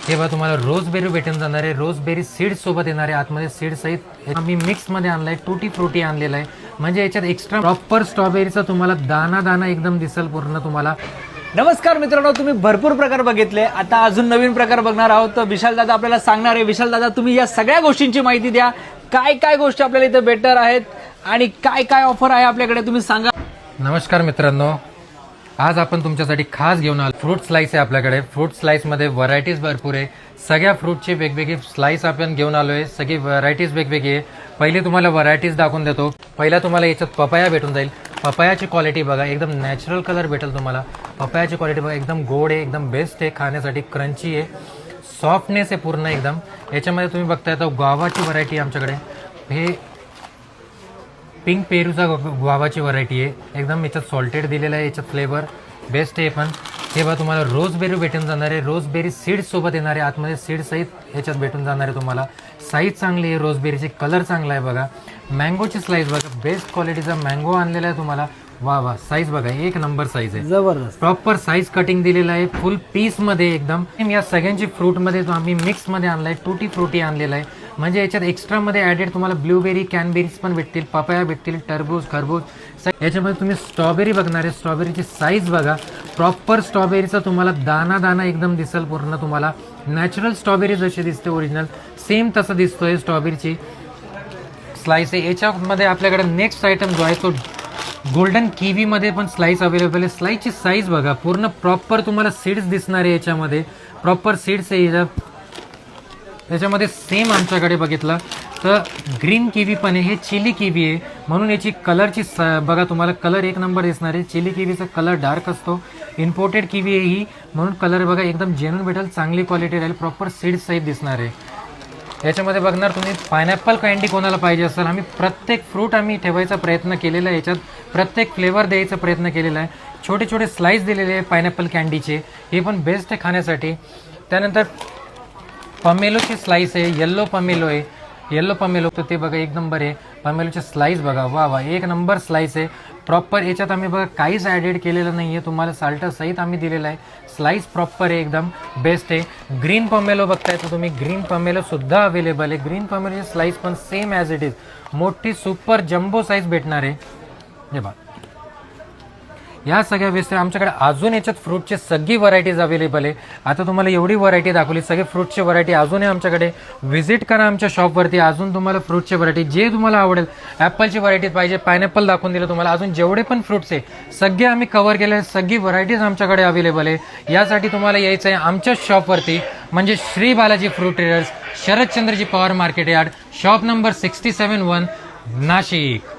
हे बघा तुम्हाला रोजबेरी भेटून जाणार आहे, रोजबेरी सीड्स सोबत येणार आहे, आतमध्ये सीड सहित आम्ही मिक्स मध्ये आणलाय, टूटी फ्रुटी आणलेला आहे, म्हणजे याच्यात एक्स्ट्रा प्रॉपर स्ट्रॉबेरीचा तुम्हाला दाना दाना एकदम दिसेल पूर्ण तुम्हाला. नमस्कार मित्रांनो, तुम्ही भरपूर प्रकार बघितले, आता अजून नवीन प्रकार बघणार आहोत. तर विशाल दादा आपल्याला सांगणार आहे. विशाल दादा, तुम्ही या सगळ्या गोष्टींची माहिती द्या. काय काय गोष्टी आपल्याला इथे बेटर आहेत आणि काय काय ऑफर आहे आपल्याकडे, तुम्ही सांगा. नमस्कार मित्रांनो, आज आपण तुमच्यासाठी खास घेऊन आलो फ्रूट स्लाइस आहे आपल्याकडे. फ्रूट स्लाइसमध्ये व्हरायटीज भरपूर आहे, सगळ्या फ्रूटचे वेगवेगळे स्लाइस आपण घेऊन आलोय, सगळी व्हरायटीज वेगवेगळी आहे. पहिले तुम्हाला व्हरायटीज दाखवून देतो. पहिला तुम्हाला याच्यात पपाया भेटून जाईल. पपायाची क्वालिटी बघा, एकदम नॅचरल कलर भेटेल तुम्हाला. पपायाची क्वालिटी बघा, एकदम गोड आहे, एकदम बेस्ट आहे, खाण्यासाठी क्रंची आहे, सॉफ्टनेस आहे पूर्ण एकदम. याच्यामध्ये तुम्ही बघताय तर गावाची व्हरायटी आमच्याकडे, हे पिंक पेरूचा गुआवाची व्हरायटी आहे, एकदम याच्यात सॉल्टेड दिलेला आहे, याच्यात फ्लेवर बेस्ट आहे. पण हे बघा तुम्हाला रोजबेरी भेटून जाणार आहे, रोजबेरी सीड्स सोबत येणार आहे, आतमध्ये सीड सहित याच्यात भेटून जाणार आहे तुम्हाला. साईज चांगली आहे रोजबेरीची, कलर चांगला आहे बघा. मँगोची स्लाइस बघा, बेस्ट क्वालिटीचा मँगो आणलेला आहे तुम्हाला. वा वा, साईज बघा, एक नंबर साईज आहे, जबरदस्त. प्रॉपर साईज कटिंग दिलेला आहे, फुल पीस मध्ये एकदम. या सगळ्यांची फ्रूट मध्ये आम्ही मिक्स मध्ये आणलाय, टूटी फ्रुटी आणलेला आहे, म्हणजे याच्यात एक्स्ट्रा मध्ये ऍडेड तुम्हाला ब्लूबेरी, कॅनबेरीज पण भेटतील, पपाया भेटतील, टरबूज, खरबूज. याच्यामध्ये तुम्ही स्ट्रॉबेरी बघणार आहे, स्ट्रॉबेरीची साईज बघा, प्रॉपर स्ट्रॉबेरीचा तुम्हाला दाना दाना एकदम दिसेल पूर्ण तुम्हाला. नॅचरल स्ट्रॉबेरी जशी दिसते ओरिजिनल, सेम तसं दिसतोय स्ट्रॉबेरीची स्लाइस आहे. याच्यामध्ये आपल्याकडे नेक्स्ट आयटम जो आहे तो गोल्डन किवी मध्ये पण स्लाइस अवेलेबल आहे. स्लाइसची साईज बघा, पूर्ण प्रॉपर तुम्हाला सीड्स दिसणार आहे, याच्यामध्ये प्रॉपर सीड्स आहे. याच्यामध्ये सेम आमच्याकडे बघितलं तर ग्रीन किवी पण आहे, हे चिली किवी आहे, म्हणून याची कलरची बघा तुम्हाला कलर एक नंबर दिसणार आहे. चिली किवीचा कलर डार्क असतो, इम्पोर्टेड किवी आहे ही, म्हणून कलर बघा एकदम जेन्युइन भेटेल, चांगली क्वालिटी राहील, प्रॉपर सीड्स सहित दिसणार आहे. याच्यामध्ये बघणार तुम्ही पायनॅपल कँडी कोणाला पाहिजे असेल, आम्ही प्रत्येक फ्रूट आम्ही ठेवायचा प्रयत्न केलेला आहे, याच्यात प्रत्येक फ्लेवर द्यायचा प्रयत्न केलेला आहे. छोटे छोटे स्लाइस दिलेले आहे पायनॅपल कँडीचे, हे पण बेस्ट आहे खाण्यासाठी. त्यानंतर पमेलोची स्लाइस आहे, येल्लो पमेलो आहे, येल्लो पमेलो तर ते बघा एक नंबर आहे. पमेलोची स्लाइस बघा, वा वा, एक नंबर स्लाइस आहे प्रॉपर. याच्यात आम्ही बघा काहीच ॲडेड केलेलं नाही आहे, तुम्हाला साल्ट सहित आम्ही दिलेलं आहे. स्लाइस प्रॉपर आहे, एकदम बेस्ट आहे. ग्रीन पमेलो बघताय तर तुम्ही, ग्रीन पमेलो सुद्धा अवेलेबल आहे. ग्रीन पमेलोची स्लाइस पण सेम ॲज इट इज, मोठी सुपर जम्बो साईज भेटणार आहे. हे बघा, या सगळ्या व्यस्त आमच्याकडे अजून याच्यात फ्रूटचे सगळी व्हरायटीज अवेलेबल आहे. आता तुम्हाला एवढी व्हरायटी दाखवली, सगळे फ्रूटची व्हरायटी अजून आहे आमच्याकडे. व्हिजिट करा आमच्या शॉपवरती, अजून तुम्हाला फ्रूटची व्हरायटी जे तुम्हाला आवडेल. ॲपलची व्हरायटी पाहिजे, पायनॅपल दाखवून दिलं तुम्हाला, अजून जेवढे पण फ्रूट्स आहे सगळे आम्ही कव्हर केले, सगळी व्हरायटीज आमच्याकडे अवेलेबल आहे. यासाठी तुम्हाला यायचं आहे आमच्याच शॉपवरती, म्हणजे Shri Balaji fruit traders, Sharadchandraji Pawar market yard, shop number 67 1, Nashik.